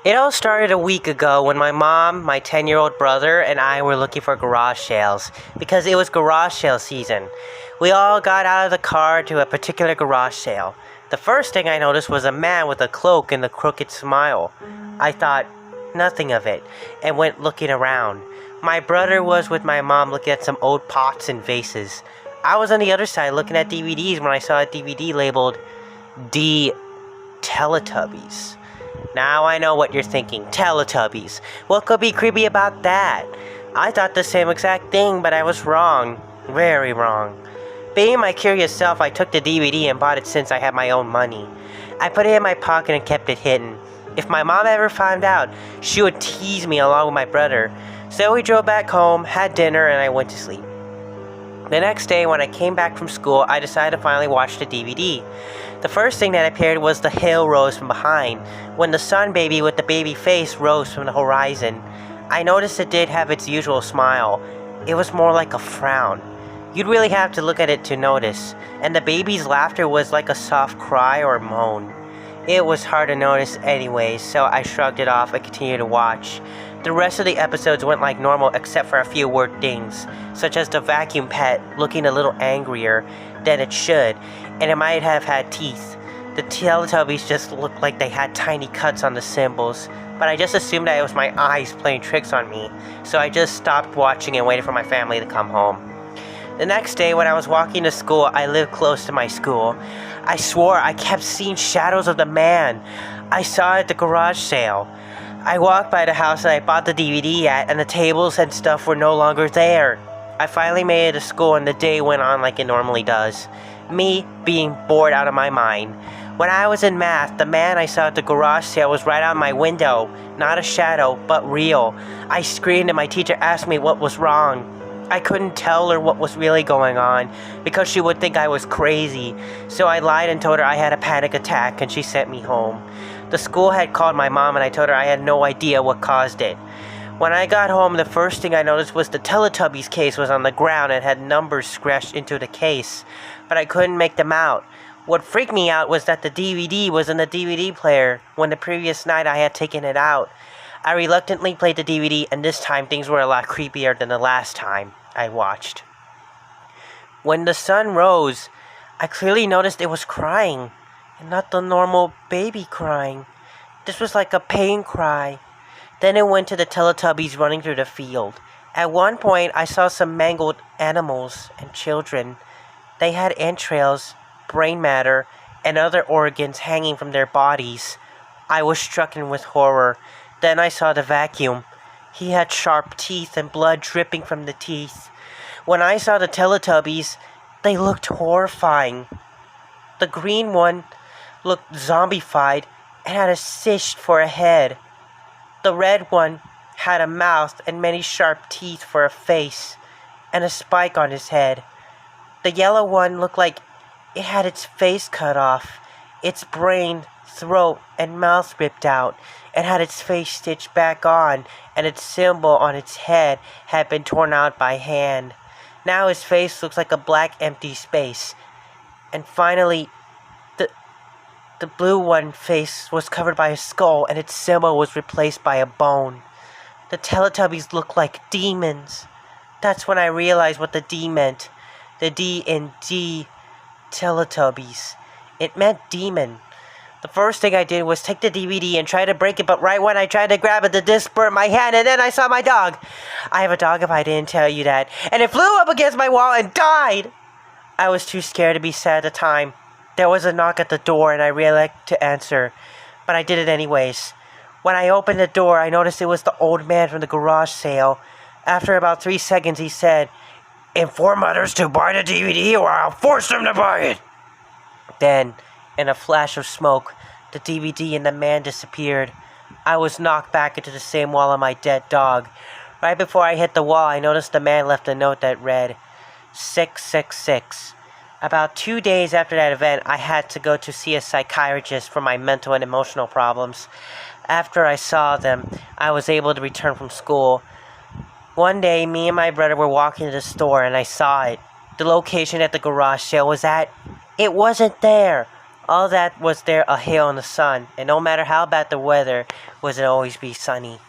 It all started a week ago when my mom, my 10-year-old brother, and I were looking for garage sales because it was garage sale season. We all got out of the car to a particular garage sale. The first thing I noticed was a man with a cloak and a crooked smile. I thought nothing of it and went looking around. My brother was with my mom looking at some old pots and vases. I was on the other side looking at DVDs when I saw a DVD labeled D.Teletubbies. Now I know what you're thinking. Teletubbies. What could be creepy about that? I thought the same exact thing, but I was wrong. Very wrong. Being my curious self, I took the DVD and bought it since I had my own money. I put it in my pocket and kept it hidden. If my mom ever found out, she would tease me along with my brother. So we drove back home, had dinner, and I went to sleep. The next day, when I came back from school, I decided to finally watch the DVD. The first thing that appeared was the hill rose from behind, when the sun baby with the baby face rose from the horizon. I noticed it did have its usual smile. It was more like a frown. You'd really have to look at it to notice, and the baby's laughter was like a soft cry or moan. It was hard to notice anyways, so I shrugged it off and continued to watch. The rest of the episodes went like normal except for a few weird things, such as the vacuum pet looking a little angrier than it should, and it might have had teeth. The Teletubbies just looked like they had tiny cuts on the symbols, but I just assumed that it was my eyes playing tricks on me, so I just stopped watching and waited for my family to come home. The next day when I was walking to school, I lived close to my school. I swore I kept seeing shadows of the man I saw at the garage sale. I walked by the house that I bought the DVD at, and the tables and stuff were no longer there. I finally made it to school, and the day went on like it normally does. Me being bored out of my mind. When I was in math, the man I saw at the garage sale was right out my window. Not a shadow, but real. I screamed and my teacher asked me what was wrong. I couldn't tell her what was really going on because she would think I was crazy. So I lied and told her I had a panic attack, and she sent me home. The school had called my mom, and I told her I had no idea what caused it. When I got home, the first thing I noticed was the Teletubbies case was on the ground and had numbers scratched into the case, but I couldn't make them out. What freaked me out was that the DVD was in the DVD player when the previous night I had taken it out. I reluctantly played the DVD, and this time things were a lot creepier than the last time I watched. When the sun rose, I clearly noticed it was crying, and not the normal baby crying. This was like a pain cry. Then it went to the Teletubbies running through the field. At one point, I saw some mangled animals and children. They had entrails, brain matter, and other organs hanging from their bodies. I was stricken with horror. Then I saw the vacuum. He had sharp teeth and blood dripping from the teeth. When I saw the Teletubbies, they looked horrifying. The green one looked zombified and had a cyst for a head. The red one had a mouth and many sharp teeth for a face, and a spike on his head. The yellow one looked like it had its face cut off, its brain, throat, and mouth ripped out, and had its face stitched back on, and its symbol on its head had been torn out by hand. Now his face looks like a black empty space. And finally, the blue one face was covered by a skull, and its symbol was replaced by a bone. The Teletubbies looked like demons. That's when I realized what the D meant. The D in D, Teletubbies. It meant demon. The first thing I did was take the DVD and try to break it, but right when I tried to grab it, the disc burned my hand, and then I saw my dog. I have a dog if I didn't tell you that. And it flew up against my wall and died. I was too scared to be sad at the time. There was a knock at the door, and I realized to answer, but I did it anyways. When I opened the door, I noticed it was the old man from the garage sale. After about 3 seconds, he said, "Inform others to buy the DVD or I'll force them to buy it." Then, in a flash of smoke, the DVD and the man disappeared. I was knocked back into the same wall of my dead dog. Right before I hit the wall, I noticed the man left a note that read, 666. About 2 days after that event, I had to go to see a psychiatrist for my mental and emotional problems. After I saw them, I was able to return from school. One day, me and my brother were walking to the store, and I saw it. The location at the garage sale was at. It wasn't there. All that was there a hill in the sun, and no matter how bad the weather, would it always be sunny.